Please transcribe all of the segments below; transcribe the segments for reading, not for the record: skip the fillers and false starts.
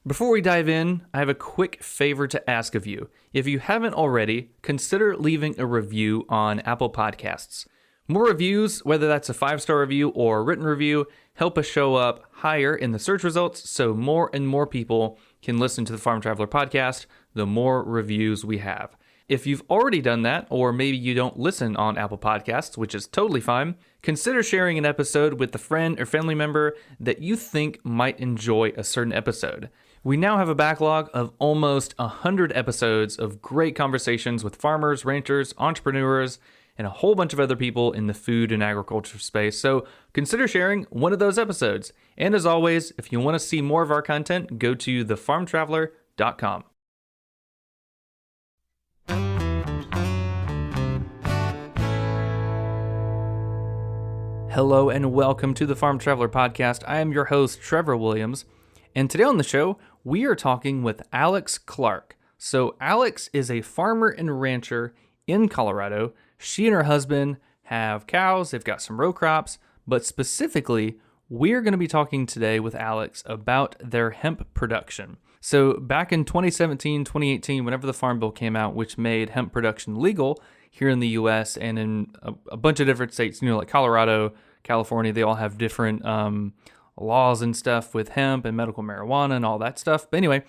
Before we dive in, I have a quick favor to ask of you. If you haven't already, consider leaving a review on Apple Podcasts. More reviews, whether that's a 5-star review or a written review, help us show up higher in the search results so more and more people can listen to the Farm Traveler podcast the more reviews we have. If you've already done that, or maybe you don't listen on Apple Podcasts, which is totally fine, consider sharing an episode with a friend or family member that you think might enjoy a certain episode. We now have a backlog of almost 100 episodes of great conversations with farmers, ranchers, entrepreneurs, and a whole bunch of other people in the food and agriculture space. So consider sharing one of those episodes. And as always, if you want to see more of our content, go to thefarmtraveler.com. Hello and welcome to the Farm Traveler podcast. I am your host, Trevor Williams. And today on the show, we are talking with Alex Clarke. So Alex is a farmer and rancher in Colorado. She and her husband have cows, they've got some row crops, but specifically, we're going to be talking today with Alex about their hemp production. So back in 2017, 2018, whenever the Farm Bill came out, which made hemp production legal here in the U.S. and in a bunch of different states, like Colorado, California, they all have different laws and stuff with hemp and medical marijuana and all that stuff. But anyway,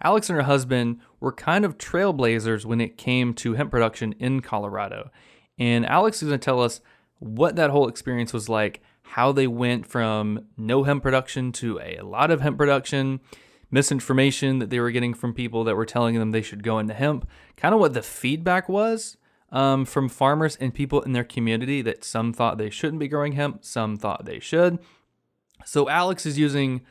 Alex and her husband were kind of trailblazers when it came to hemp production in Colorado. And Alex is going to tell us what that whole experience was like, how they went from no hemp production to a lot of hemp production, misinformation that they were getting from people that were telling them they should go into hemp, kind of what the feedback was from farmers and people in their community, that some thought they shouldn't be growing hemp, some thought they should. So Alex is using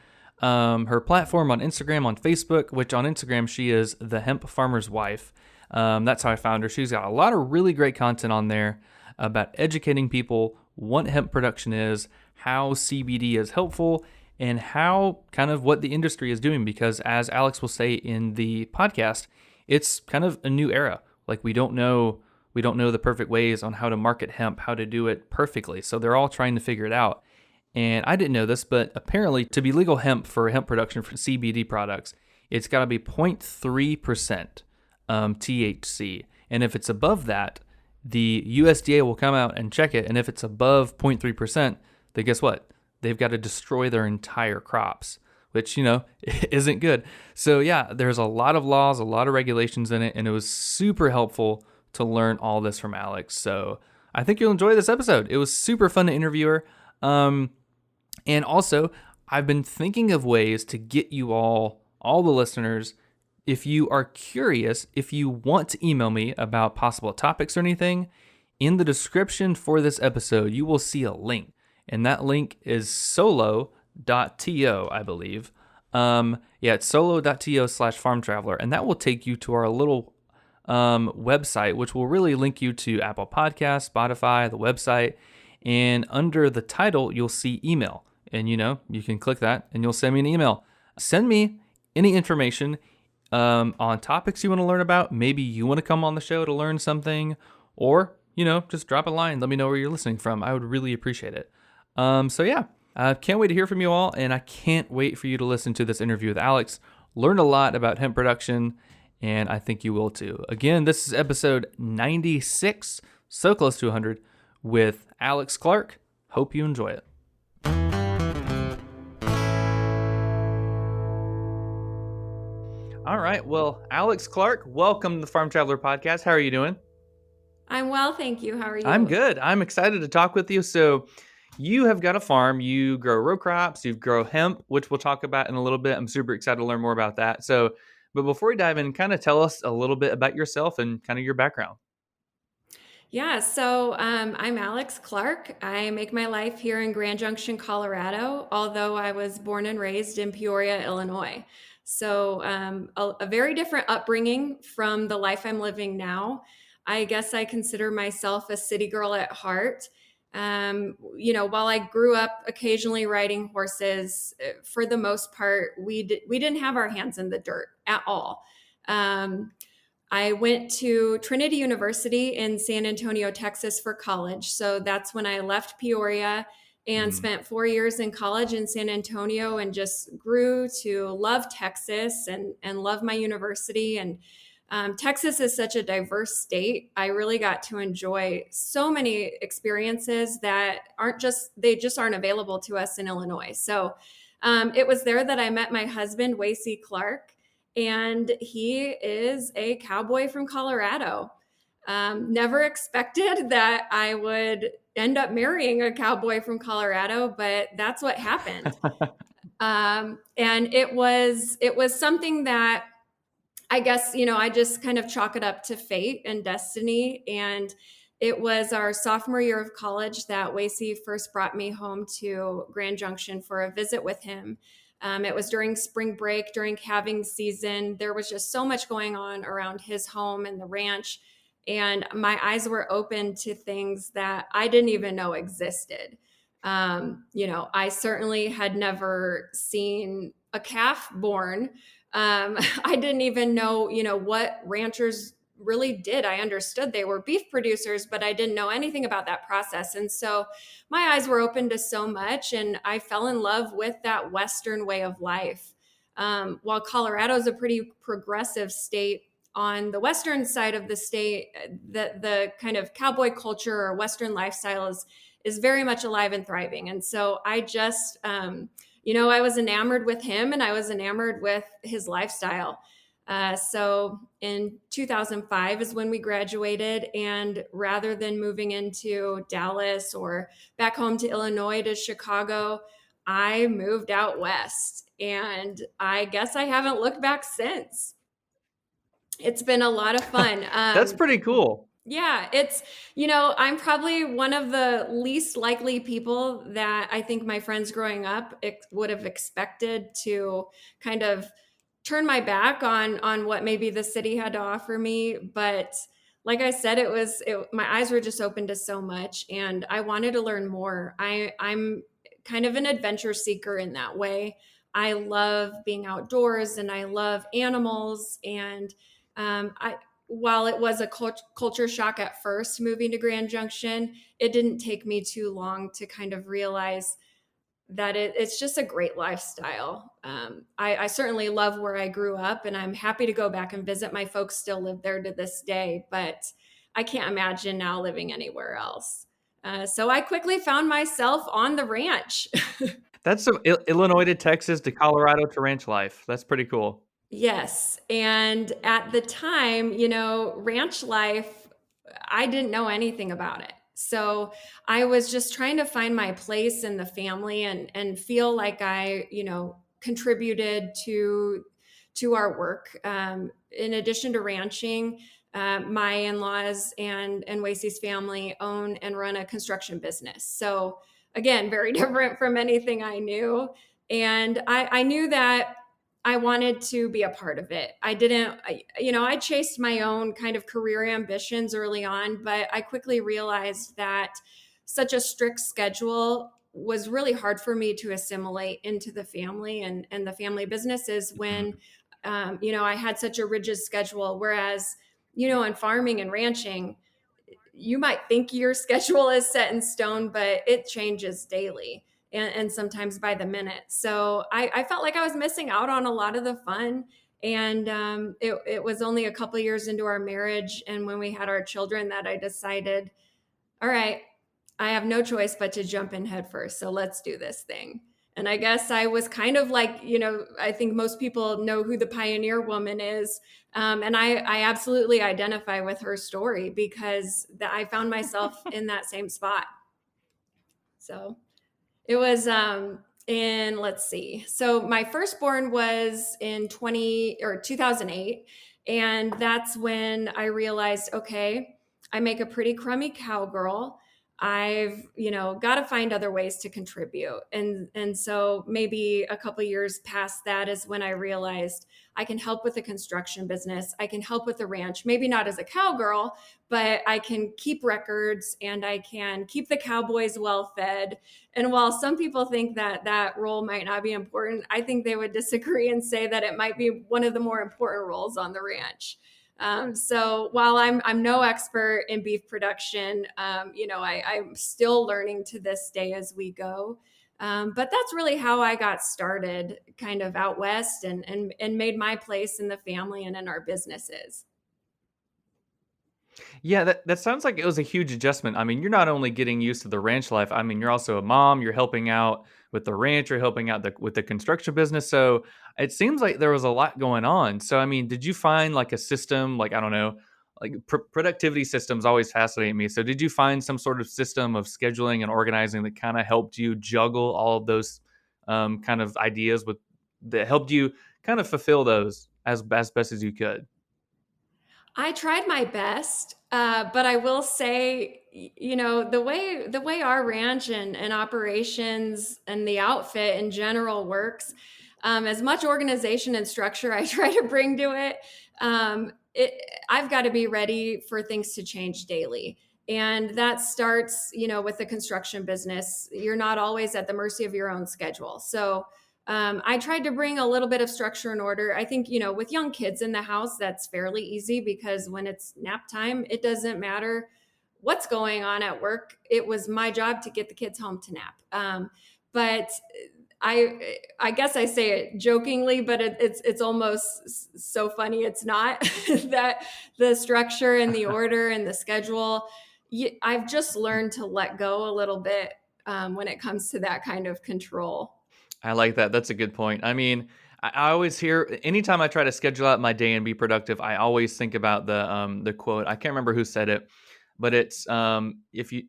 her platform on Instagram, on Facebook, which on Instagram, she is the Hemp Farmer's Wife. That's how I found her. She's got a lot of really great content on there about educating people what hemp production is, how CBD is helpful, and how kind of what the industry is doing. Because as Alex will say in the podcast, it's kind of a new era. Like we don't know the perfect ways on how to market hemp, how to do it perfectly. So they're all trying to figure it out. And I didn't know this, but apparently to be legal hemp for hemp production for CBD products, it's got to be 0.3% THC. And if it's above that, the USDA will come out and check it. And if it's above 0.3%, then guess what? They've got to destroy their entire crops, which, isn't good. So yeah, there's a lot of laws, a lot of regulations in it, and it was super helpful to learn all this from Alex. So I think you'll enjoy this episode. It was super fun to interview her. And also, I've been thinking of ways to get you all the listeners, if you are curious, if you want to email me about possible topics or anything, in the description for this episode, you will see a link. And that link is solo.to, I believe. It's solo.to/farmtraveler. And that will take you to our little website, which will really link you to Apple Podcasts, Spotify, the website. And under the title, you'll see email. And, you can click that and you'll send me an email. Send me any information on topics you want to learn about. Maybe you want to come on the show to learn something, or, just drop a line. Let me know where you're listening from. I would really appreciate it. I can't wait to hear from you all. And I can't wait for you to listen to this interview with Alex. Learned a lot about hemp production, and I think you will too. Again, this is episode 96, so close to 100, with Alex Clarke. Hope you enjoy it. All right. Well, Alex Clarke, welcome to the Farm Traveler podcast. How are you doing? I'm well, thank you. How are you? I'm good. I'm excited to talk with you. So you have got a farm. You grow row crops. You grow hemp, which we'll talk about in a little bit. I'm super excited to learn more about that. But before we dive in, kind of tell us a little bit about yourself and kind of your background. Yeah, so I'm Alex Clarke. I make my life here in Grand Junction, Colorado, although I was born and raised in Peoria, Illinois. So a very different upbringing from the life I'm living now. I guess I consider myself a city girl at heart. While I grew up occasionally riding horses, for the most part, we didn't have our hands in the dirt at all. I went to Trinity University in San Antonio, Texas for college. So that's when I left Peoria and Mm. spent 4 years in college in San Antonio and just grew to love Texas and love my university. And Texas is such a diverse state. I really got to enjoy so many experiences that they just aren't available to us in Illinois. So it was there that I met my husband, Waypoint Clarke, and he is a cowboy from Colorado. Never expected that I would end up marrying a cowboy from Colorado, but that's what happened. And it was something that I guess, I just kind of chalk it up to fate and destiny. And it was our sophomore year of college that Wacy first brought me home to Grand Junction for a visit with him. It was during spring break, during calving season. There was just so much going on around his home and the ranch. And my eyes were open to things that I didn't even know existed. I certainly had never seen a calf born. I didn't even know, what ranchers really did. I understood they were beef producers, but I didn't know anything about that process. And so my eyes were open to so much, and I fell in love with that Western way of life. While Colorado is a pretty progressive state, on the Western side of the state, the kind of cowboy culture or Western lifestyle is very much alive and thriving. And so I just, I was enamored with him and I was enamored with his lifestyle. So in 2005 is when we graduated. And rather than moving into Dallas or back home to Illinois to Chicago, I moved out west. And I guess I haven't looked back since. It's been a lot of fun. That's pretty cool. Yeah, I'm probably one of the least likely people that I think my friends growing up would have expected to kind of turn my back on what maybe the city had to offer me. But like I said, my eyes were just open to so much, and I wanted to learn more. I'm kind of an adventure seeker in that way. I love being outdoors and I love animals, and I while it was a culture shock at first moving to Grand Junction, it didn't take me too long to kind of realize that it's just a great lifestyle. I certainly love where I grew up, and I'm happy to go back and visit. My folks still live there to this day, but I can't imagine now living anywhere else. So I quickly found myself on the ranch. That's some Illinois to Texas to Colorado to ranch life. That's pretty cool. Yes. And at the time, ranch life, I didn't know anything about it. So I was just trying to find my place in the family and feel like I, contributed to our work. In addition to ranching, my in-laws and Wasey's family own and run a construction business. So again, very different from anything I knew. And I knew that I wanted to be a part of it. I chased my own kind of career ambitions early on, but I quickly realized that such a strict schedule was really hard for me to assimilate into the family and the family businesses when, Mhm. I had such a rigid schedule. Whereas, in farming and ranching, you might think your schedule is set in stone, but it changes daily and sometimes by the minute. So I felt like I was missing out on a lot of the fun. And it was only a couple years into our marriage and when we had our children that I decided, all right, I have no choice but to jump in head first. So let's do this thing. And I guess I was kind of like, I think most people know who the pioneer woman is. And I absolutely identify with her story because I found myself in that same spot. So it was let's see. So my firstborn was in 2008. And that's when I realized, okay, I make a pretty crummy cowgirl. I've, got to find other ways to contribute. And so maybe a couple years past that is when I realized I can help with the construction business. I can help with the ranch, maybe not as a cowgirl, but I can keep records and I can keep the cowboys well fed. And while some people think that that role might not be important, I think they would disagree and say that it might be one of the more important roles on the ranch. So while I'm no expert in beef production, I'm still learning to this day as we go. But that's really how I got started, kind of out west, and made my place in the family and in our businesses. Yeah, that sounds like it was a huge adjustment. I mean, you're not only getting used to the ranch life, I mean, you're also a mom, you're helping out with the ranch, you're helping out with the construction business. So it seems like there was a lot going on. So, I mean, did you find like a system, like, I don't know, like productivity systems always fascinate me. So, did you find some sort of system of scheduling and organizing that kind of helped you juggle all of those kind of ideas with that helped you kind of fulfill those as best as you could? I tried my best, but I will say, the way our ranch and operations and the outfit in general works, as much organization and structure I try to bring to it, it I've got to be ready for things to change daily. And that starts, with the construction business. You're not always at the mercy of your own schedule. So I tried to bring a little bit of structure and order. I think, with young kids in the house, that's fairly easy because when it's nap time, it doesn't matter what's going on at work. It was my job to get the kids home to nap. But I guess I say it jokingly, but it's almost so funny. It's not that the structure and the order and the schedule. I've just learned to let go a little bit when it comes to that kind of control. I like that. That's a good point. I mean, I always hear anytime I try to schedule out my day and be productive, I always think about the quote. I can't remember who said it, but it's if you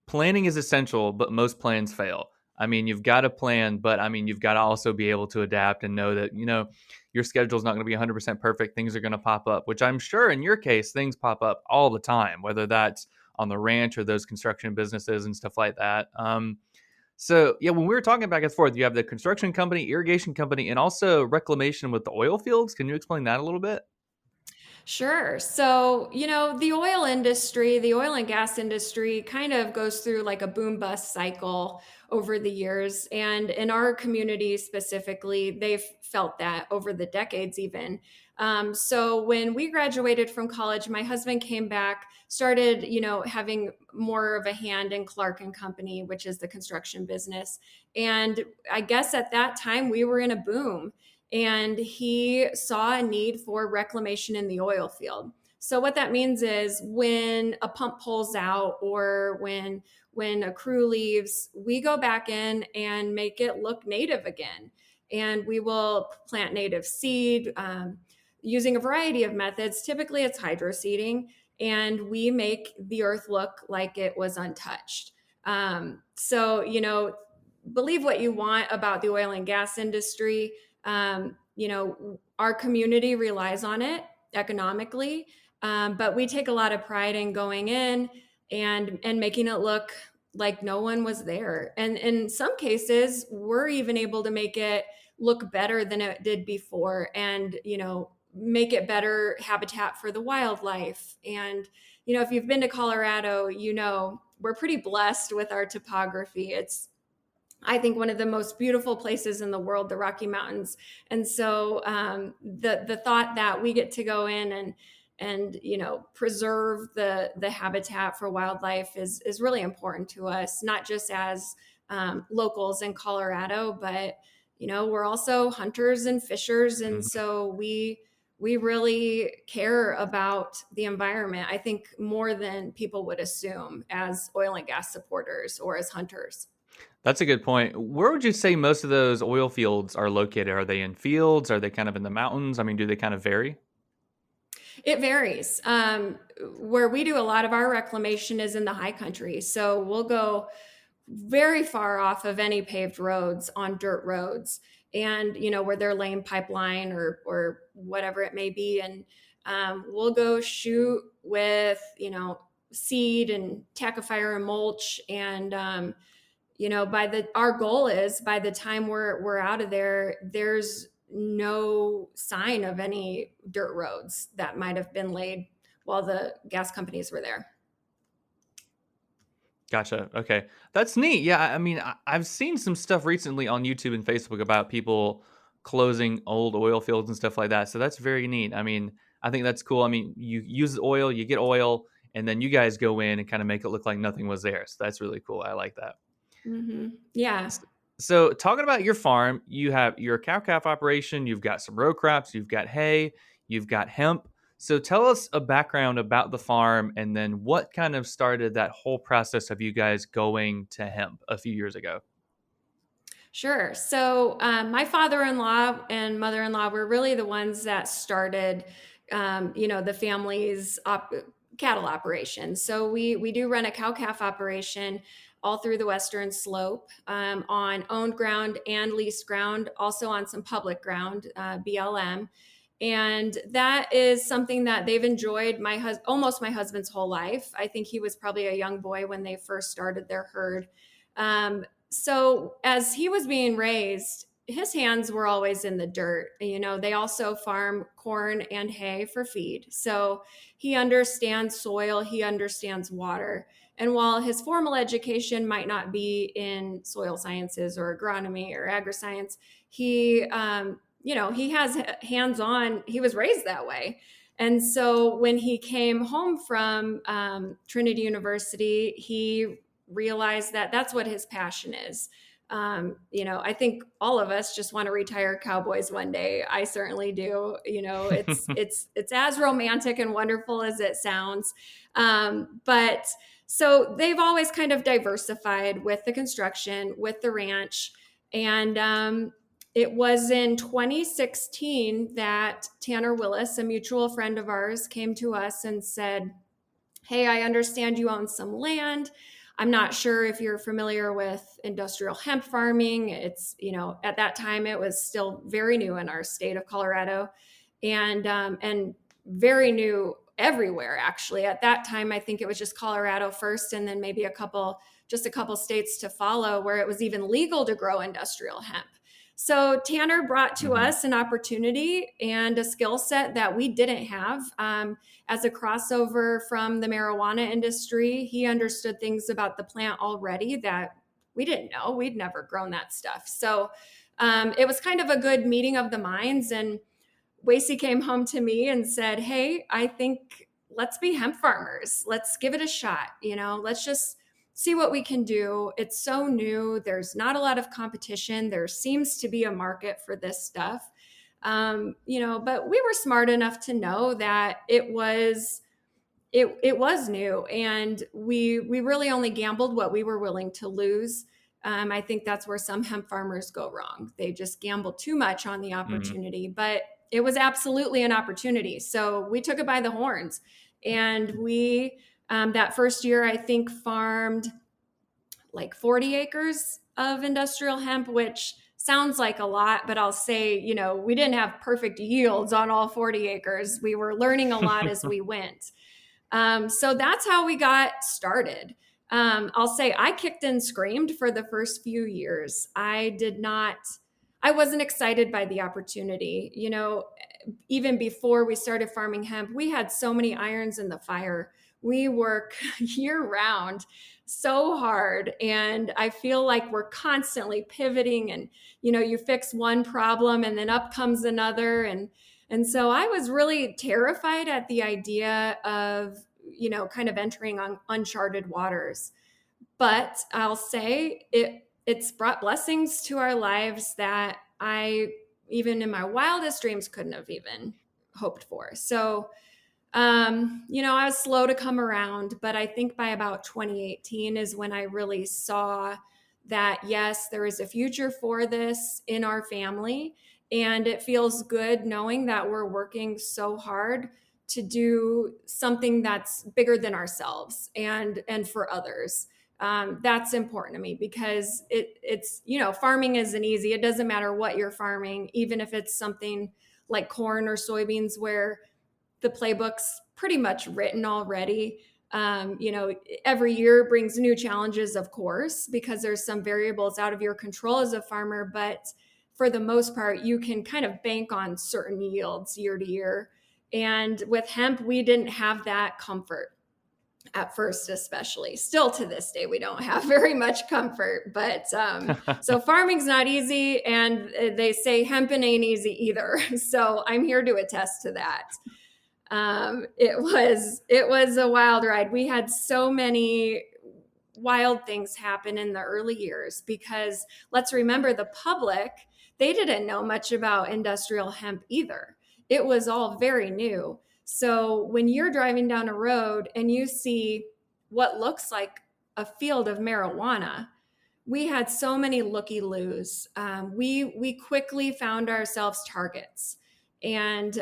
planning is essential, but most plans fail. I mean, you've got to plan, but I mean, you've got to also be able to adapt and know that, your schedule's not going to be 100% perfect. Things are going to pop up, which I'm sure in your case, things pop up all the time, whether that's on the ranch or those construction businesses and stuff like that. So yeah, when we were talking back and forth, you have the construction company, irrigation company, and also reclamation with the oil fields. Can you explain that a little bit? Sure. So, the oil industry, the oil and gas industry kind of goes through like a boom bust cycle over the years. And in our community specifically, they've felt that over the decades, even. So, when we graduated from college, my husband came back, started, having more of a hand in Clark and Company, which is the construction business. And I guess at that time, we were in a boom and he saw a need for reclamation in the oil field. So what that means is when a pump pulls out or when a crew leaves, we go back in and make it look native again. And we will plant native seed using a variety of methods. Typically, it's hydroseeding, and we make the earth look like it was untouched. So, believe what you want about the oil and gas industry. Our community relies on it economically, but we take a lot of pride in going in and making it look like no one was there. And in some cases, we're even able to make it look better than it did before, and make it better habitat for the wildlife. And if you've been to Colorado, we're pretty blessed with our topography. It's, I think, one of the most beautiful places in the world, the Rocky Mountains. And so the thought that we get to go in and preserve the habitat for wildlife is really important to us, not just as locals in Colorado, but we're also hunters and fishers, and Mhm. so we really care about the environment. I think more than people would assume as oil and gas supporters or as hunters. That's a good point. Where would you say most of those oil fields are located? Are they in fields? Are they kind of in the mountains? I mean, do they kind of vary? It varies. Where we do a lot of our reclamation is in the high country. So we'll go very far off of any paved roads on dirt roads, and where they're laying pipeline or whatever it may be. And we'll go shoot with seed and tackifier and mulch. And by the our goal is by the time we're out of there, there's no sign of any dirt roads that might have been laid while the gas companies were there. Gotcha. Okay. That's neat. Yeah. I mean, I've seen some stuff recently on YouTube and Facebook about people closing old oil fields and stuff like that. So that's very neat. I mean, I think that's cool. I mean, you use the oil, you get oil, and then you guys go in and kind of make it look like nothing was there. So that's really cool. I like that. Yeah. S- So, talking about your farm, you have your cow calf operation, you've got some row crops, you've got hay, you've got hemp. So, tell us a background about the farm and then what kind of started that whole process of you guys going to hemp a few years ago. Sure. So my father-in-law and mother-in-law were really the ones that started, the family's cattle operation. So we do run a cow calf operation all through the Western Slope on owned ground and leased ground, also on some public ground, BLM. And that is something that they've enjoyed almost my husband's whole life. I think he was probably a young boy when they first started their herd. So as he was being raised, his hands were always in the dirt. They also farm corn and hay for feed. So he understands soil, he understands water. And while his formal education might not be in soil sciences or agronomy or agriscience, he has hands on, he was raised that way. And so when he came home from Trinity University, he realized that that's what his passion is. I think all of us just want to retire cowboys one day. I certainly do. It's as romantic and wonderful as it sounds. But so they've always kind of diversified with the construction, with the ranch, and it was in 2016 that Tanner Willis, a mutual friend of ours, came to us and said, "Hey, I understand you own some land. I'm not sure if you're familiar with industrial hemp farming. It's, at that time it was still very new in our state of Colorado, and very new everywhere, actually. At that time, I think it was just Colorado first, and then maybe just a couple states to follow where it was even legal to grow industrial hemp. So Tanner brought to Mhm. us an opportunity and a skill set that we didn't have. As a crossover from the marijuana industry, he understood things about the plant already that we didn't know. We'd never grown that stuff. So it was kind of a good meeting of the minds. And Wasey came home to me and said, "Hey, I think let's be hemp farmers. Let's give it a shot. Let's just see what we can do. It's so new. There's not a lot of competition. There seems to be a market for this stuff." But we were smart enough to know that it was new, and we really only gambled what we were willing to lose. I think that's where some hemp farmers go wrong. They just gamble too much on the Mhm. opportunity, but it was absolutely an opportunity. So we took it by the horns, and we that first year I think farmed like 40 acres of industrial hemp, which sounds like a lot, but I'll say, we didn't have perfect yields on all 40 acres. We were learning a lot as we went. So that's how we got started. I'll say I kicked and screamed for the first few years. I wasn't excited by the opportunity. Even before we started farming hemp, we had so many irons in the fire. We work year round so hard. And I feel like we're constantly pivoting, and, you fix one problem and then up comes another. And so I was really terrified at the idea of, kind of entering on uncharted waters. But I'll say it's brought blessings to our lives that I, even in my wildest dreams, couldn't have even hoped for. So, I was slow to come around, but I think by about 2018 is when I really saw that, yes, there is a future for this in our family. And it feels good knowing that we're working so hard to do something that's bigger than ourselves and for others. That's important to me because it's farming isn't easy. It doesn't matter what you're farming, even if it's something like corn or soybeans where the playbook's pretty much written already. Every year brings new challenges, of course, because there's some variables out of your control as a farmer, but for the most part, you can kind of bank on certain yields year to year. And with hemp, we didn't have that comfort at first, especially. Still to this day, we don't have very much comfort. But so farming's not easy, and they say hemping ain't easy either. So I'm here to attest to that. It was a wild ride. We had so many wild things happen in the early years because let's remember the public, they didn't know much about industrial hemp either. It was all very new. So when you're driving down a road and you see what looks like a field of marijuana, we had so many looky loos. We quickly found ourselves targets, and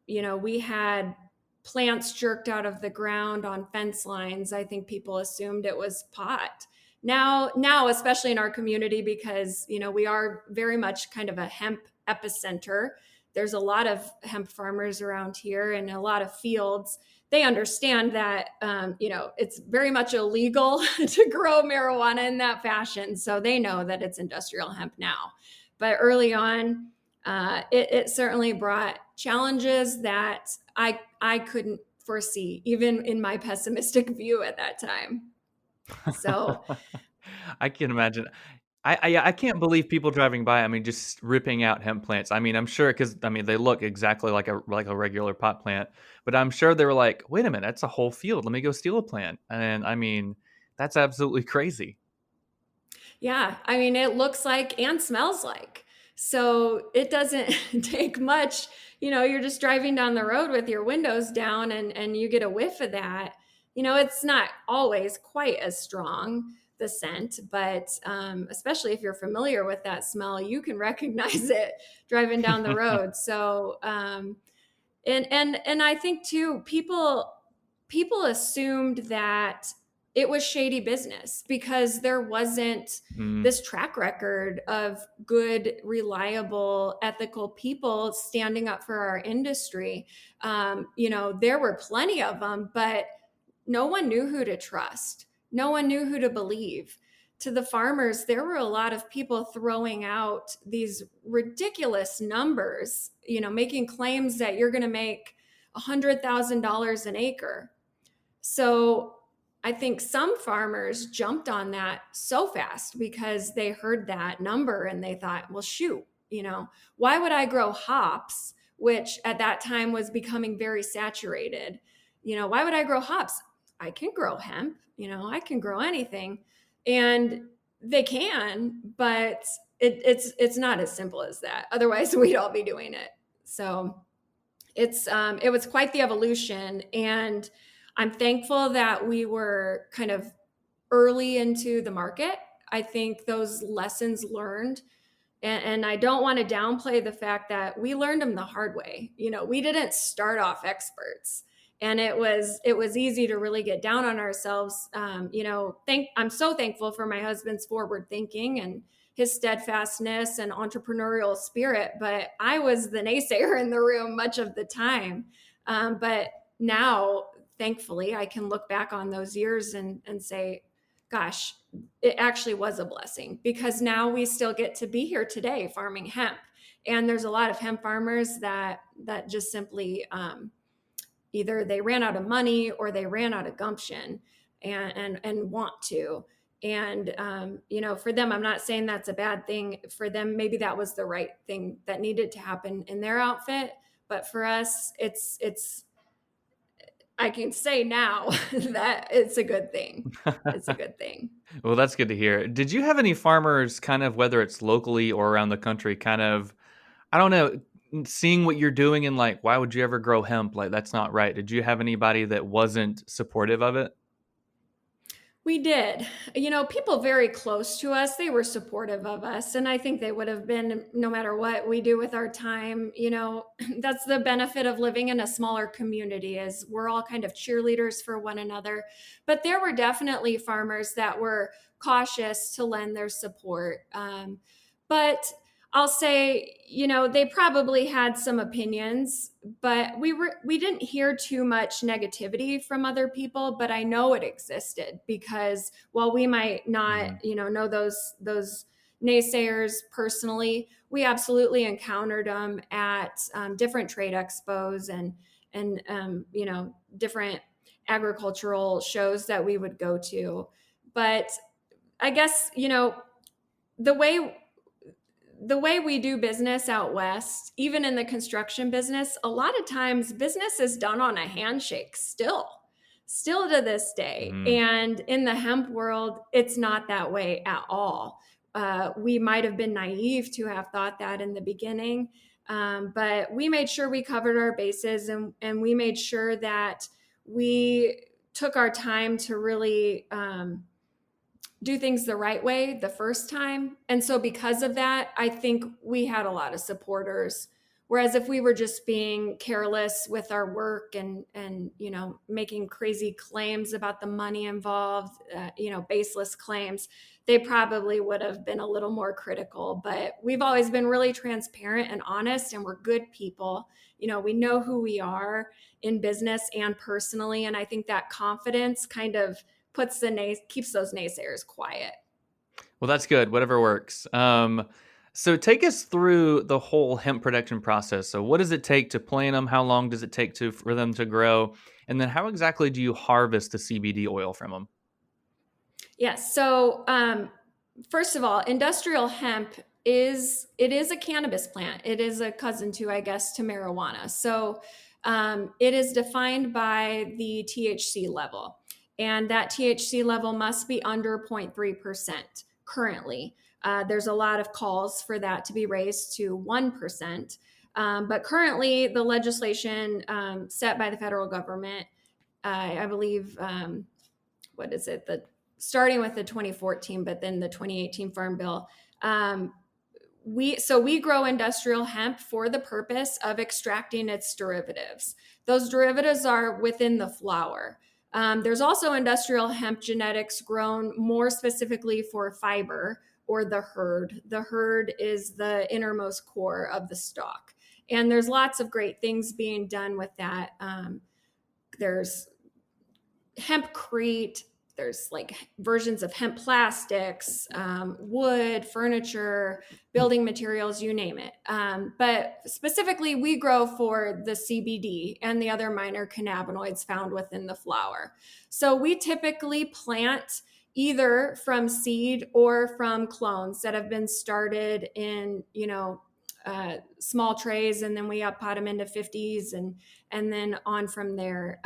we had plants jerked out of the ground on fence lines. I think people assumed it was pot. Now, especially in our community, because we are very much kind of a hemp epicenter. There's a lot of hemp farmers around here and a lot of fields. They understand that it's very much illegal to grow marijuana in that fashion, so they know that it's industrial hemp now. But early on, it certainly brought challenges that I couldn't foresee, even in my pessimistic view at that time. So I can imagine. I can't believe people driving by, I mean, just ripping out hemp plants. I mean, I'm sure because I mean, they look exactly like a regular pot plant, but I'm sure they were like, "Wait a minute, that's a whole field. Let me go steal a plant." And I mean, that's absolutely crazy. yeah, I mean, it looks like and smells like. So it doesn't take much. You're just driving down the road with your windows down and you get a whiff of that. It's not always quite as strong, the scent, but especially if you're familiar with that smell, you can recognize it driving down the road. So, and I think too, people assumed that it was shady business because there wasn't Mm, this track record of good, reliable, ethical people standing up for our industry. There were plenty of them, but no one knew who to trust. No one knew who to believe. To the farmers, there were a lot of people throwing out these ridiculous numbers, making claims that you're going to make $100,000 an acre. So I think some farmers jumped on that so fast because they heard that number and they thought, well, shoot, why would I grow hops, which at that time was becoming very saturated? Why would I grow hops? I can grow hemp, I can grow anything. And they can, but it's not as simple as that. Otherwise, we'd all be doing it. So it was quite the evolution, and I'm thankful that we were kind of early into the market. I think those lessons learned, and I don't want to downplay the fact that we learned them the hard way. We didn't start off experts, and it was easy to really get down on ourselves. I'm so thankful for my husband's forward thinking and his steadfastness and entrepreneurial spirit, but I was the naysayer in the room much of the time. But now, thankfully, I can look back on those years and say, gosh, it actually was a blessing because now we still get to be here today farming hemp. And there's a lot of hemp farmers that just simply either they ran out of money or they ran out of gumption and want to. And for them, I'm not saying that's a bad thing. For them, maybe that was the right thing that needed to happen in their outfit. But for us, it's I can say now that it's a good thing. It's a good thing. well, that's good to hear. Did you have any farmers, kind of whether it's locally or around the country, kind of I don't know, seeing what you're doing and like, why would you ever grow hemp? Like, that's not right. Did you have anybody that wasn't supportive of it? We did. People very close to us, they were supportive of us. And I think they would have been no matter what we do with our time. That's the benefit of living in a smaller community is we're all kind of cheerleaders for one another. But there were definitely farmers that were cautious to lend their support. But I'll say, they probably had some opinions, but we didn't hear too much negativity from other people, but I know it existed because while we might not, Mm, know those naysayers personally, we absolutely encountered them at different trade expos and different agricultural shows that we would go to. But I guess, the way the way we do business out west, even in the construction business, a lot of times business is done on a handshake still to this day. Mm-hmm. And in the hemp world, it's not that way at all. We might have been naive to have thought that in the beginning, but we made sure we covered our bases, and we made sure that we took our time to really do things the right way the first time. And so because of that, I think we had a lot of supporters. Whereas if we were just being careless with our work and making crazy claims about the money involved, baseless claims, they probably would have been a little more critical. But we've always been really transparent and honest, and we're good people. We know who we are in business and personally, and I think that confidence kind of keeps those naysayers quiet. Well, that's good. Whatever works. So take us through the whole hemp production process. So what does it take to plant them? How long does it take for them to grow? And then how exactly do you harvest the CBD oil from them? Yes. So first of all, industrial hemp is a cannabis plant. It is a cousin to, I guess, to marijuana. So it is defined by the THC level, and that THC level must be under 0.3% currently. There's a lot of calls for that to be raised to 1%. But currently, the legislation set by the federal government, I believe, what is it? Starting with the 2014, but then the 2018 Farm Bill. We grow industrial hemp for the purpose of extracting its derivatives. Those derivatives are within the flower. There's also industrial hemp genetics grown more specifically for fiber or the hurd. The hurd is the innermost core of the stalk. And there's lots of great things being done with that. There's hempcrete, there's like versions of hemp plastics, wood, furniture, building materials, you name it. But specifically, we grow for the CBD and the other minor cannabinoids found within the flower. So we typically plant either from seed or from clones that have been started in, small trays, and then we up pot them into 50s and then on from there.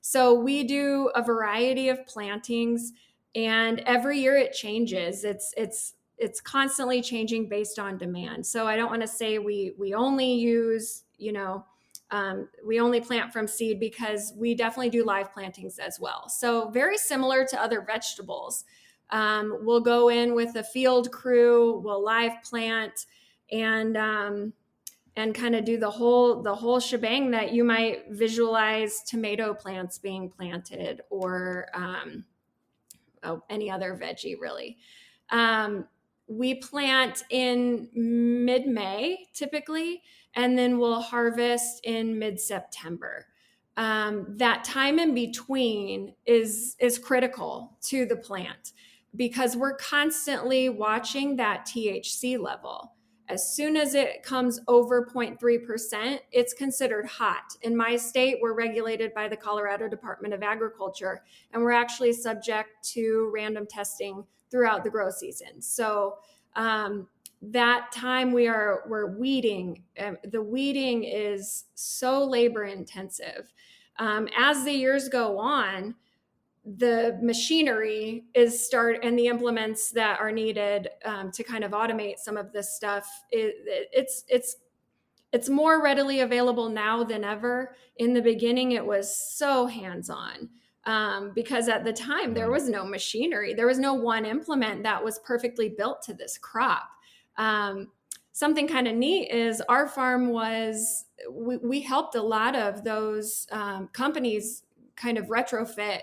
So we do a variety of plantings, and every year it changes. It's constantly changing based on demand. So I don't want to say we only use, we only plant from seed, because we definitely do live plantings as well. So very similar to other vegetables. We'll go in with a field crew, we'll live plant, and kind of do the whole shebang that you might visualize tomato plants being planted, or any other veggie really. We plant in mid-May typically, and then we'll harvest in mid-September. That time in between is critical to the plant, because we're constantly watching that THC level. As soon as it comes over 0.3%, it's considered hot. In my state, we're regulated by the Colorado Department of Agriculture, and we're actually subject to random testing throughout the grow season. So that time we're weeding. The weeding is so labor intensive. As the years go on, the machinery and the implements that are needed to kind of automate some of this stuff, it's more readily available now than ever. In the beginning, it was so hands-on, because at the time there was no machinery. There was no one implement that was perfectly built to this crop. Something kind of neat is our farm we helped a lot of those companies kind of retrofit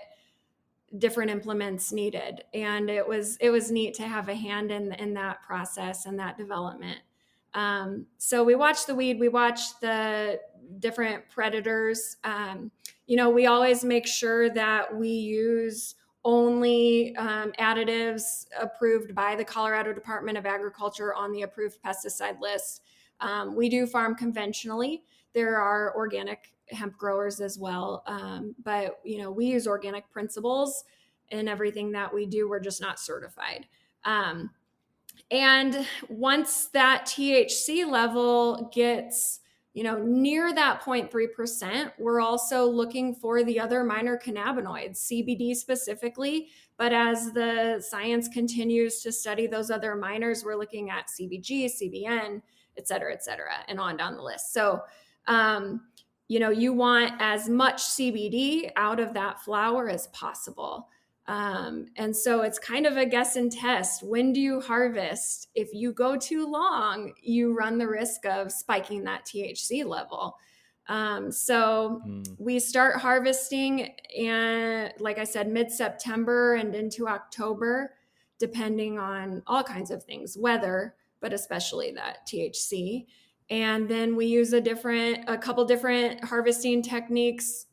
different implements needed, and it was neat to have a hand in that process and that development. So we watch the weed, we watch the different predators. We always make sure that we use only additives approved by the Colorado Department of Agriculture on the approved pesticide list. We do farm conventionally. There are organic hemp growers as well. But, we use organic principles in everything that we do. We're just not certified. And once that THC level gets, near that 0.3%, we're also looking for the other minor cannabinoids, CBD specifically. But as the science continues to study those other minors, we're looking at CBG, CBN, et cetera, and on down the list. So, you want as much CBD out of that flower as possible. And so it's kind of a guess and test. When do you harvest? If you go too long, you run the risk of spiking that THC level. So we start harvesting, and like I said, mid-September and into October, depending on all kinds of things, weather, but especially that THC. And then we use a couple different harvesting techniques,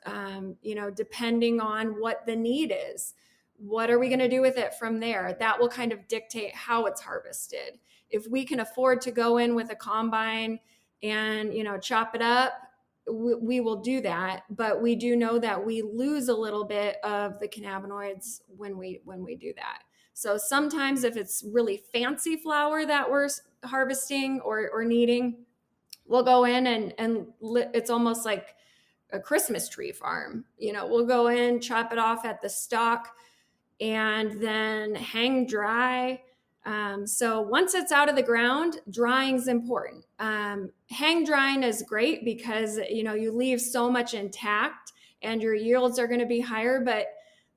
depending on what the need is. What are we going to do with it from there? That will kind of dictate how it's harvested. If we can afford to go in with a combine and, chop it up, we will do that. But we do know that we lose a little bit of the cannabinoids when we do that. So sometimes if it's really fancy flower that we're harvesting or needing, we'll go in and it's almost like a Christmas tree farm. We'll go in, chop it off at the stalk, and then hang dry. So once it's out of the ground, drying is important. Hang drying is great because you leave so much intact and your yields are going to be higher, but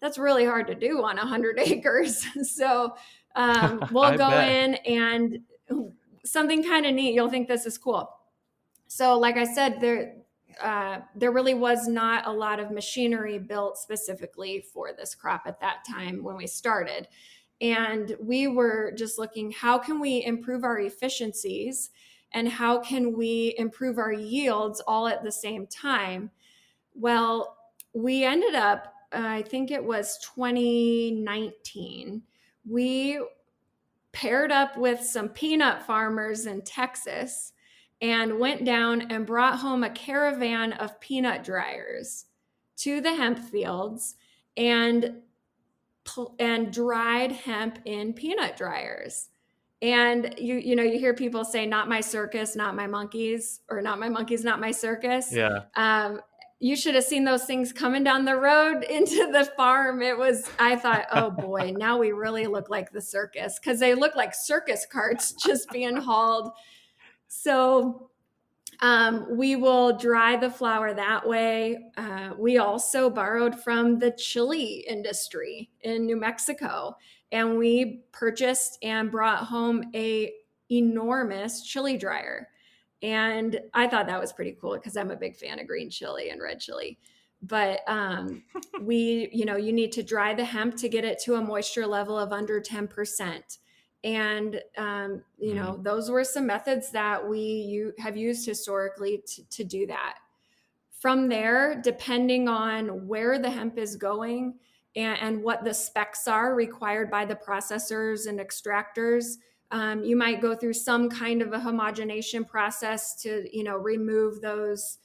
that's really hard to do on 100 acres. So we'll go bet. in, and something kind of neat. You'll think this is cool. So like I said, there really was not a lot of machinery built specifically for this crop at that time when we started. And we were just looking, how can we improve our efficiencies and how can we improve our yields all at the same time? Well, we ended up, I think it was 2019, we paired up with some peanut farmers in Texas and went down and brought home a caravan of peanut dryers to the hemp fields and dried hemp in peanut dryers. And you hear people say, not my circus, not my monkeys, or not my monkeys, not my circus. Yeah. You should have seen those things coming down the road into the farm. I thought, oh boy, now we really look like the circus, because they look like circus carts just being hauled. So we will dry the flower that way. We also borrowed from the chili industry in New Mexico, and we purchased and brought home a enormous chili dryer. And I thought that was pretty cool because I'm a big fan of green chili and red chili. But you need to dry the hemp to get it to a moisture level of under 10%. And those were some methods that we have used historically to do that. From there, depending on where the hemp is going and what the specs are required by the processors and extractors, you might go through some kind of a homogenation process to remove those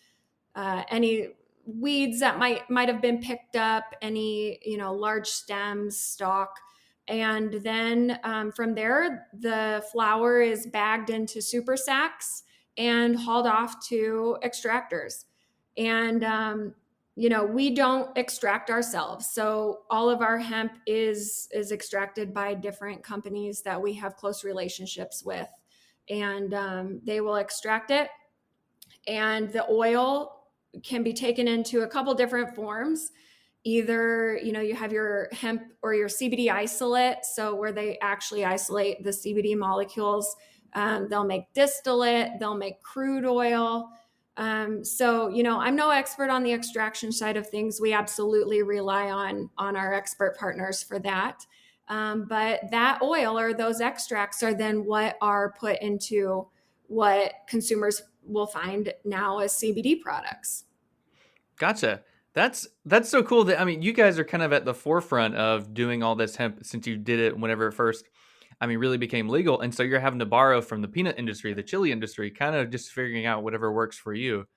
any weeds that might have been picked up, any large stems, stalk. And then from there, the flower is bagged into super sacks and hauled off to extractors. And we don't extract ourselves. So all of our hemp is extracted by different companies that we have close relationships with. And they will extract it. And the oil can be taken into a couple different forms. Either, you have your hemp or your CBD isolate, so where they actually isolate the CBD molecules. They'll make distillate, they'll make crude oil. So, I'm no expert on the extraction side of things. We absolutely rely on our expert partners for that. But that oil or those extracts are then what are put into what consumers will find now as CBD products. Gotcha. That's so cool that, you guys are kind of at the forefront of doing all this hemp since you did it whenever it first, really became legal. And so you're having to borrow from the peanut industry, the chili industry, kind of just figuring out whatever works for you.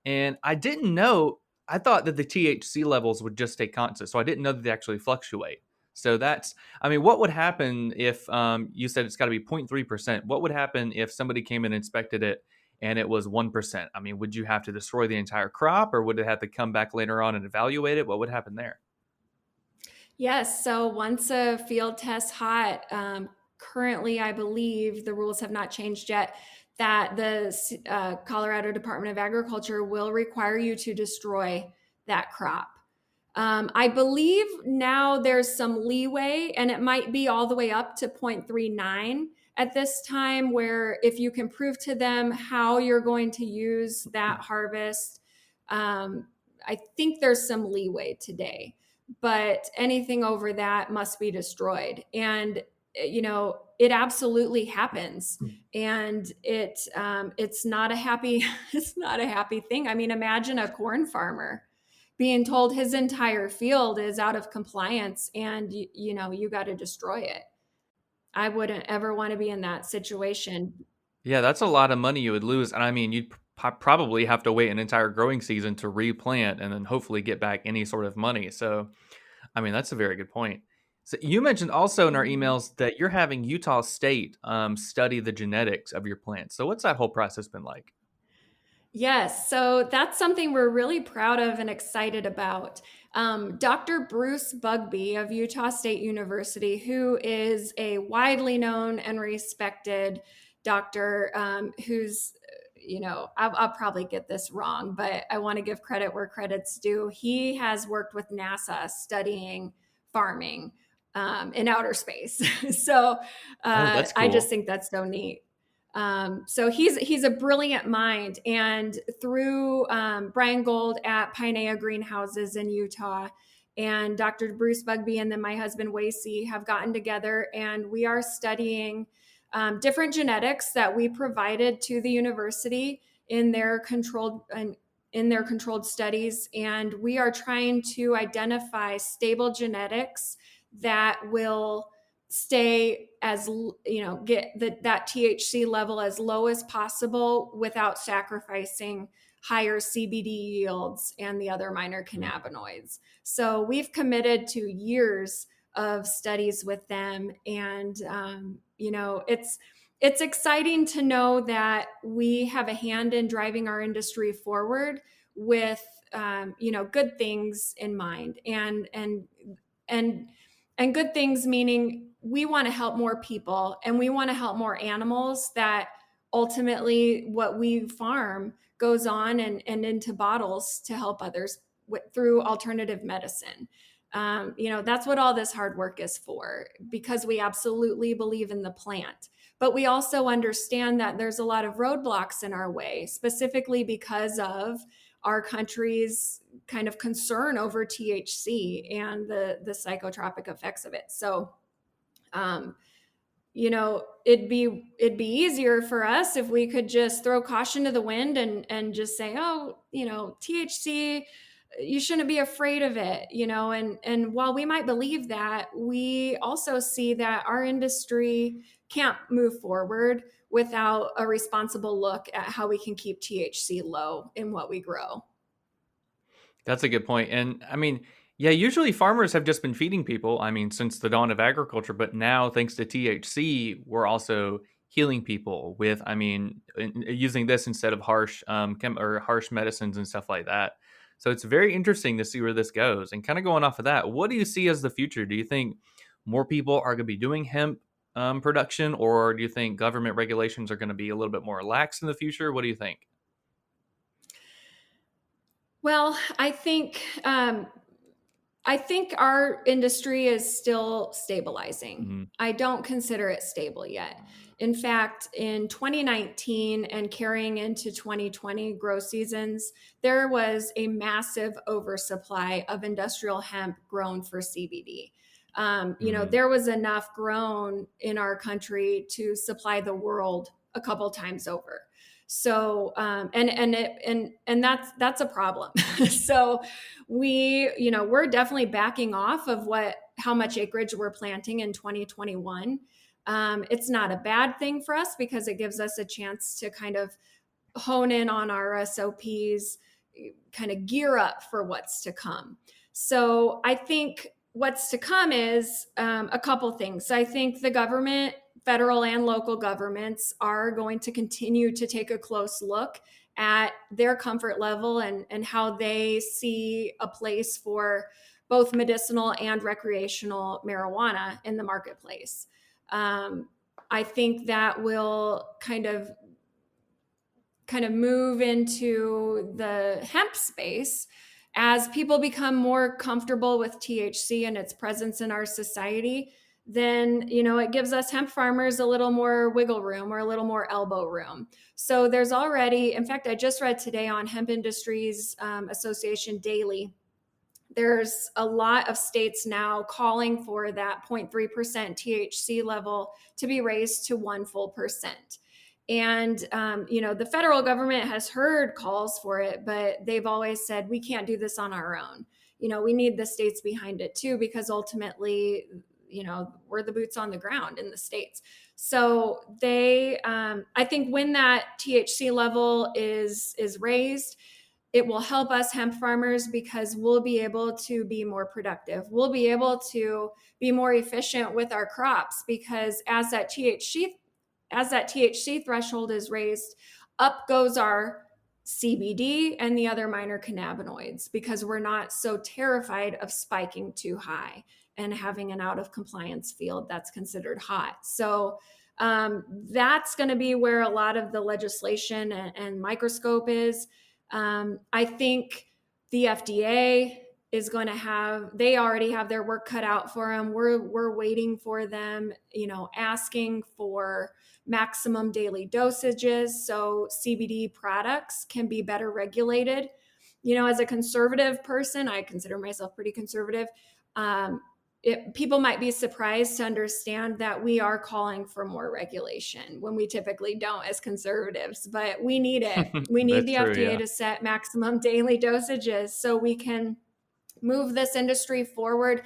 And I didn't know, I thought that the THC levels would just stay constant. So I didn't know that they actually fluctuate. So that's, I mean, what would happen if you said it's got to be 0.3%? What would happen if somebody came and inspected it and it was 1%? I mean, would you have to destroy the entire crop, or would it have to come back later on and evaluate it? What would happen there? Yes. So once a field test hot, currently, I believe the rules have not changed yet, that the Colorado Department of Agriculture will require you to destroy that crop. I believe now there's some leeway, and it might be all the way up to 0.39 at this time, where if you can prove to them how you're going to use that harvest, um, I think there's some leeway today. But anything over that must be destroyed. And it absolutely happens, and it's not a happy it's not a happy thing. I mean, imagine a corn farmer being told his entire field is out of compliance, and you got to destroy it. I wouldn't ever want to be in that situation. Yeah, that's a lot of money you would lose. And I mean, you'd probably have to wait an entire growing season to replant and then hopefully get back any sort of money. So, I mean, that's a very good point. So, you mentioned also in our Mhm. emails that you're having Utah State study the genetics of your plants. So, what's that whole process been like? Yes, so that's something we're really proud of and excited about. Dr. Bruce Bugby of Utah State University, who is a widely known and respected doctor, who's, I'll probably get this wrong, but I want to give credit where credit's due. He has worked with NASA studying farming in outer space. So Oh, that's I just cool. think that's so neat. So he's a brilliant mind, and through Brian Gold at Pinea Greenhouses in Utah, and Dr. Bruce Bugby and then my husband Wacy have gotten together, and we are studying different genetics that we provided to the university in their controlled studies, and we are trying to identify stable genetics that will stay as get that THC level as low as possible without sacrificing higher CBD yields and the other minor Mhm. cannabinoids. So we've committed to years of studies with them, and it's exciting to know that we have a hand in driving our industry forward with good things in mind, and and good things meaning we want to help more people, and we want to help more animals, that ultimately what we farm goes on and into bottles to help others through alternative medicine. That's what all this hard work is for, because we absolutely believe in the plant. But we also understand that there's a lot of roadblocks in our way, specifically because of our country's kind of concern over THC and the psychotropic effects of it. So, um, it'd be easier for us if we could just throw caution to the wind and just say, oh, THC, you shouldn't be afraid of it, and while we might believe that, we also see that our industry can't move forward without a responsible look at how we can keep THC low in what we grow. That's a good point. And I mean, yeah, usually farmers have just been feeding people, I mean, since the dawn of agriculture, but now thanks to THC, we're also healing people with, I mean, using this instead of harsh or harsh medicines and stuff like that. So it's very interesting to see where this goes. And kind of going off of that, what do you see as the future? Do you think more people are going to be doing hemp production, or do you think government regulations are going to be a little bit more lax in the future? What do you think? Well, I think our industry is still stabilizing. Mhm. I don't consider it stable yet. In fact, in 2019 and carrying into 2020 grow seasons, there was a massive oversupply of industrial hemp grown for CBD. Mhm. There was enough grown in our country to supply the world a couple times over. So, and that's a problem. So, we're definitely backing off of how much acreage we're planting in 2021. It's not a bad thing for us, because it gives us a chance to kind of hone in on our SOPs, kind of gear up for what's to come. So I think what's to come is a couple things. I think the government, federal and local governments, are going to continue to take a close look at their comfort level and how they see a place for both medicinal and recreational marijuana in the marketplace. I think that will kind of move into the hemp space as people become more comfortable with THC and its presence in our society. Then it gives us hemp farmers a little more wiggle room or a little more elbow room. So there's already, in fact, I just read today on Hemp Industries Association Daily, there's a lot of states now calling for that 0.3% THC level to be raised to 1 full percent. And, the federal government has heard calls for it, but they've always said, we can't do this on our own. We need the states behind it too, because ultimately, we're the boots on the ground in the states. So I think when that THC level is raised, it will help us hemp farmers because we'll be able to be more productive. We'll be able to be more efficient with our crops because as that THC threshold is raised, up goes our CBD and the other minor cannabinoids because we're not so terrified of spiking too high and having an out of compliance field that's considered hot. So that's going to be where a lot of the legislation and microscope is. I think the FDA is going to they already have their work cut out for them. We're waiting for them, asking for maximum daily dosages so CBD products can be better regulated. As a conservative person, I consider myself pretty conservative. People might be surprised to understand that we are calling for more regulation when we typically don't as conservatives, but we need it. We need That's the true, FDA yeah. to set maximum daily dosages so we can move this industry forward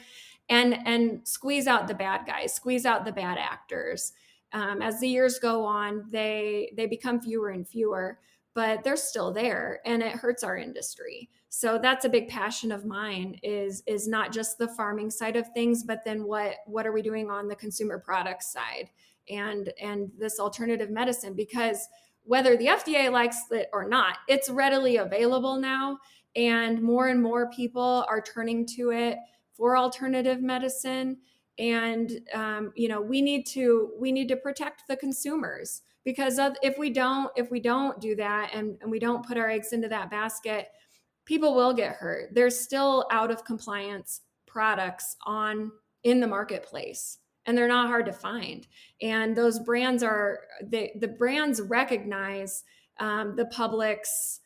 and squeeze out the bad guys, squeeze out the bad actors. As the years go on, they become fewer and fewer, but they're still there and it hurts our industry. So that's a big passion of mine is not just the farming side of things, but then what are we doing on the consumer products side and this alternative medicine? Because whether the FDA likes it or not, it's readily available now, and more people are turning to it for alternative medicine. And we need to protect the consumers because if we don't do that and we don't put our eggs into that basket, people will get hurt. There's still out of compliance products in the marketplace and they're not hard to find. And those brands the brands recognize the public's,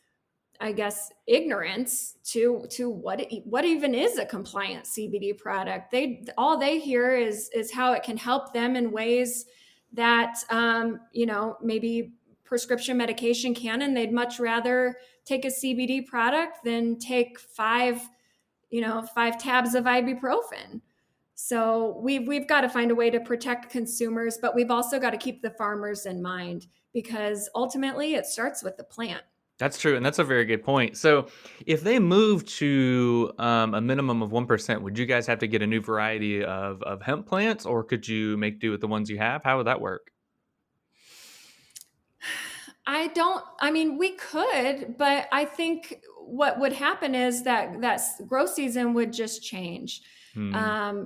I guess, ignorance to what even is a compliant CBD product. All they hear is how it can help them in ways that maybe prescription medication can, and they'd much rather take a CBD product than take five tabs of ibuprofen. So we've got to find a way to protect consumers, but we've also got to keep the farmers in mind because ultimately it starts with the plant. That's true, and that's a very good point. So, if they move to a minimum of 1%, would you guys have to get a new variety of hemp plants, or could you make do with the ones you have? How would that work? We could, but I think what would happen is that grow season would just change. Hmm.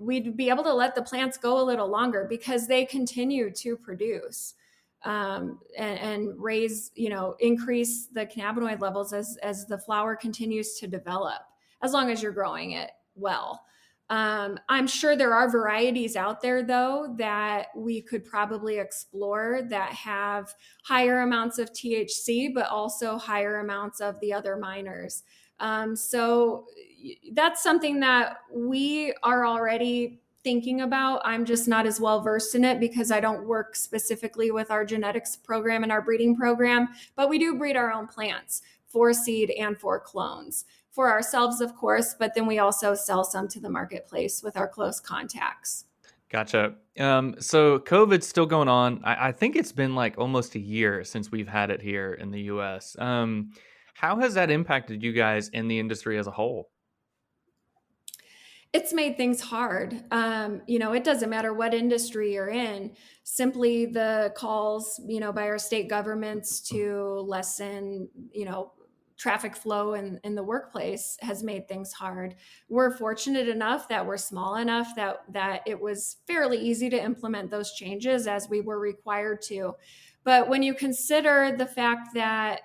We'd be able to let the plants go a little longer because they continue to produce and raise, increase the cannabinoid levels as the flower continues to develop, as long as you're growing it well. I'm sure there are varieties out there, though, that we could probably explore that have higher amounts of THC, but also higher amounts of the other minors. So that's something that we are already thinking about. I'm just not as well versed in it because I don't work specifically with our genetics program and our breeding program, but we do breed our own plants for seed and for clones. For ourselves, of course, but then we also sell some to the marketplace with our close contacts. Gotcha. So COVID's still going on. I think it's been like almost a year since we've had it here in the US. How has that impacted you guys in the industry as a whole? It's made things hard. It doesn't matter what industry you're in. Simply the calls, by our state governments to lessen, traffic flow in the workplace has made things hard. We're fortunate enough that we're small enough that it was fairly easy to implement those changes as we were required to. But when you consider the fact that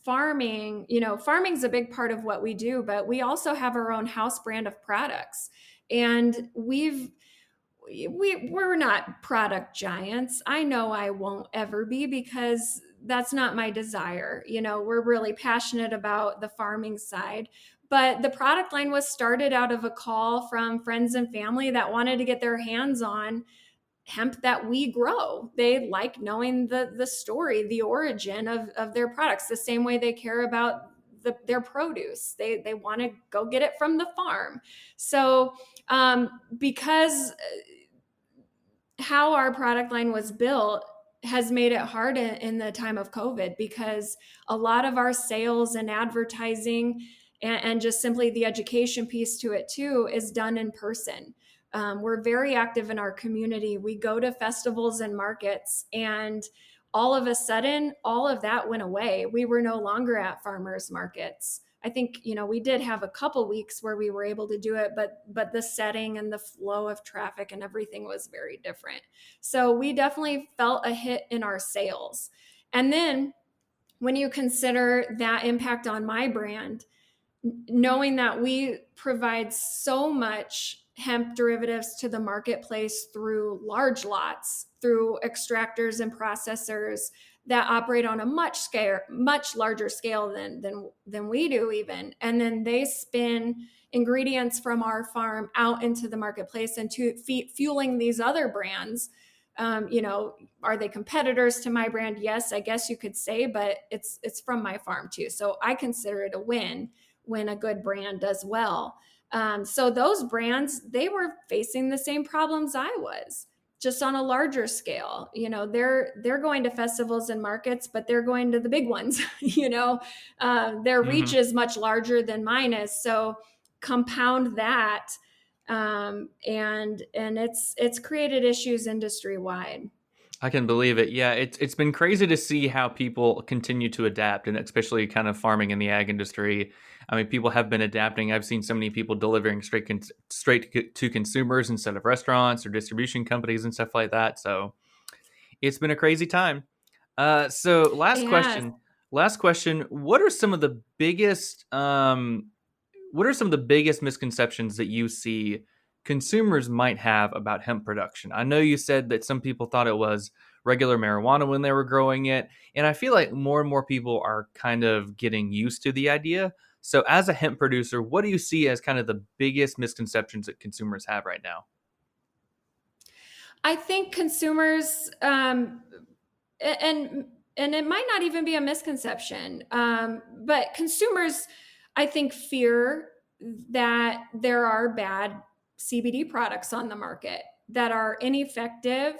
farming's a big part of what we do, but we also have our own house brand of products. And we're not product giants. I know I won't ever be, because that's not my desire. We're really passionate about the farming side. But the product line was started out of a call from friends and family that wanted to get their hands on hemp that we grow. They like knowing the story, the origin of their products, the same way they care about their produce. They want to go get it from the farm. So because how our product line was built has made it hard in the time of COVID, because a lot of our sales and advertising and just simply the education piece to it too is done in person. We're very active in our community. We go to festivals and markets, and all of a sudden, all of that went away. We were no longer at farmers markets. I think, we did have a couple weeks where we were able to do it, but the setting and the flow of traffic and everything was very different. So we definitely felt a hit in our sales. And then when you consider that impact on my brand, knowing that we provide so much hemp derivatives to the marketplace through large lots, through extractors and processors that operate on a much larger scale than we do even, and then they spin ingredients from our farm out into the marketplace and to fueling these other brands. Are they competitors to my brand? Yes, I guess you could say, but it's from my farm too, so I consider it a win when a good brand does well. So those brands, they were facing the same problems I was, just on a larger scale. They're going to festivals and markets, but they're going to the big ones. Their reach Hmm. is much larger than mine is. So compound that, and it's created issues industry wide. I can believe it. Yeah, it's been crazy to see how people continue to adapt, and especially kind of farming in the ag industry. I mean, people have been adapting. I've seen so many people delivering straight to consumers instead of restaurants or distribution companies and stuff like that. So it's been a crazy time. So last Yes. question. Last question. What are some of the biggest misconceptions that you see consumers might have about hemp production? I know you said that some people thought it was regular marijuana when they were growing it, and I feel like more and more people are kind of getting used to the idea. So, as a hemp producer, what do you see as kind of the biggest misconceptions that consumers have right now? I think consumers, and and it might not even be a misconception, but consumers, I think, fear that there are bad CBD products on the market that are ineffective,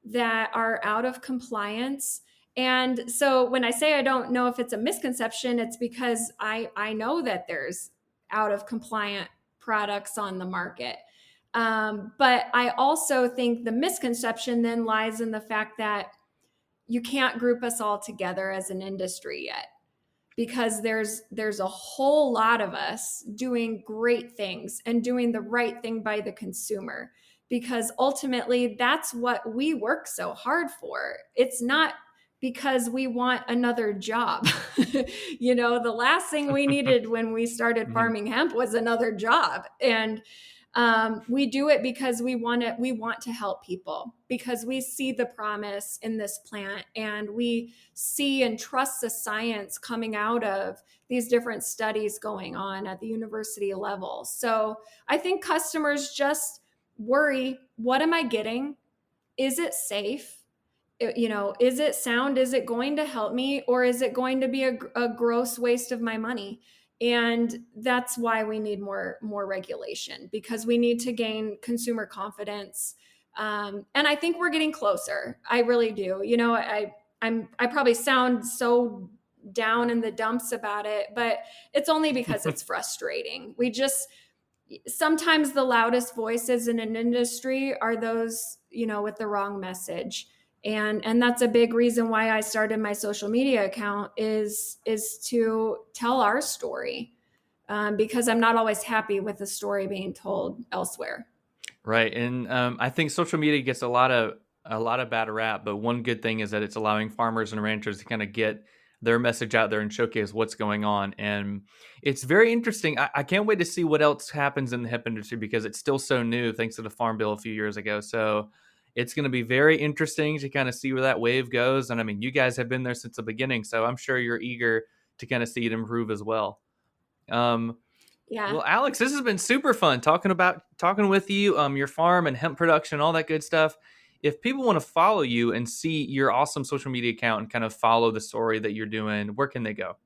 that are out of compliance. And so when I say I don't know if it's a misconception, it's because I know that there's out of compliant products on the market. But I also think the misconception then lies in the fact that you can't group us all together as an industry yet, because there's a whole lot of us doing great things and doing the right thing by the consumer, because ultimately that's what we work so hard for. It's not because we want another job. The last thing we needed when we started Hmm. farming hemp was another job. And we do it because we want to help people, because we see the promise in this plant, and we see and trust the science coming out of these different studies going on at the university level. So I think customers just worry, what am I getting? Is it safe? Is it sound? Is it going to help me, or is it going to be a gross waste of my money? And that's why we need more regulation, because we need to gain consumer confidence. And I think we're getting closer. I really do. I probably sound so down in the dumps about it, but it's only because it's frustrating. sometimes the loudest voices in an industry are those, with the wrong message. And that's a big reason why I started my social media account is to tell our story, because I'm not always happy with the story being told elsewhere. Right, and I think social media gets a lot of bad rap, but one good thing is that it's allowing farmers and ranchers to kind of get their message out there and showcase what's going on. And it's very interesting. I can't wait to see what else happens in the hemp industry because it's still so new, thanks to the Farm Bill a few years ago. So it's going to be very interesting to kind of see where that wave goes. And I mean, you guys have been there since the beginning, so I'm sure you're eager to kind of see it improve as well. Um, Yeah. well, Alex, this has been super fun talking with you, your farm and hemp production, all that good stuff. If people want to follow you and see your awesome social media account and kind of follow the story that you're doing, where can they go?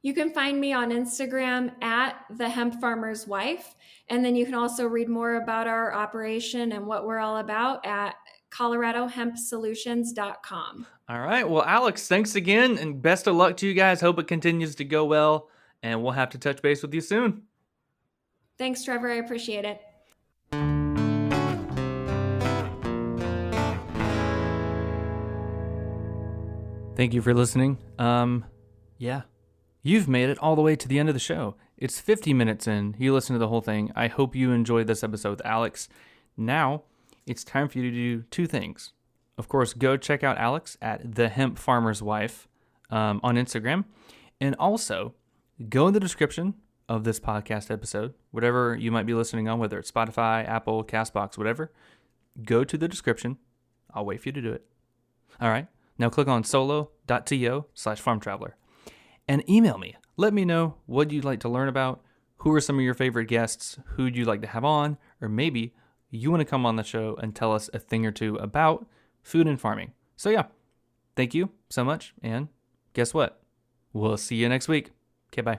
You can find me on Instagram at the Hemp Farmer's Wife. And then you can also read more about our operation and what we're all about at coloradohempsolutions.com. All right. Well, Alex, thanks again and best of luck to you guys. Hope it continues to go well, and we'll have to touch base with you soon. Thanks, Trevor. I appreciate it. Thank you for listening. Yeah. You've made it all the way to the end of the show. It's 50 minutes in. You listened to the whole thing. I hope you enjoyed this episode with Alex. Now, it's time for you to do two things. Of course, go check out Alex at The Hemp Farmer's Wife on Instagram. And also, go in the description of this podcast episode, whatever you might be listening on, whether it's Spotify, Apple, CastBox, whatever. Go to the description. I'll wait for you to do it. All right. Now click on solo.to/farmtraveler. And email me. Let me know what you'd like to learn about, who are some of your favorite guests, who'd you like to have on, or maybe you want to come on the show and tell us a thing or two about food and farming. So yeah, thank you so much, and guess what? We'll see you next week. Okay, bye.